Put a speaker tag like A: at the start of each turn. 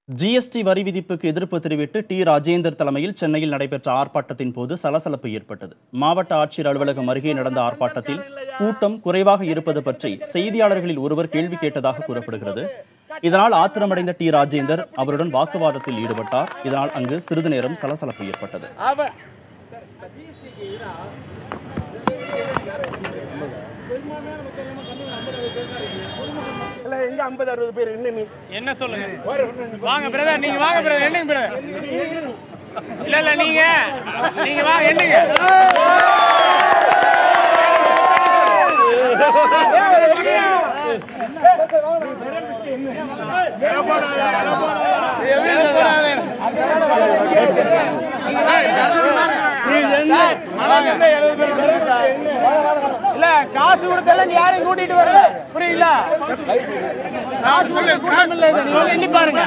A: GST வரி விதிப்புக்கு எதிர்ப்பு தெரிவித்து டி ராஜேந்தர் தலைமையில் சென்னையில் நடைபெற்ற ஆர்ப்பாட்டத்தின் போது சலசலப்பு ஏற்பட்டது. மாவட்ட ஆட்சியர் அலுவலகம் அருகே நடந்த ஆர்ப்பாட்டத்தில் கூட்டம் குறைவாக இருப்பது பற்றி செய்தியாளர்களில் ஒருவர் கேள்வி கேட்டதாக கூறப்படுகிறது. இதனால் ஆத்திரமடைந்த டி ராஜேந்தர் அவருடன் வாக்குவாதத்தில் ஈடுபட்டார். இதனால் அங்கு சிறிது நேரம் சலசலப்பு ஏற்பட்டது.
B: என்ன சொல்லுங்க? வாங்க பிரதர், நீங்க வாங்க பிரதர், என்னங்க பிரதர்? இல்ல நீங்க வாங்க, என்னங்க? இல்ல காசு கொடுத்தல நீ யாரையும் கூட்டிட்டு வரல, புரியல? காசு கொடுத்த கூட்டம் இல்ல, நீங்க எண்ணி பாருங்க.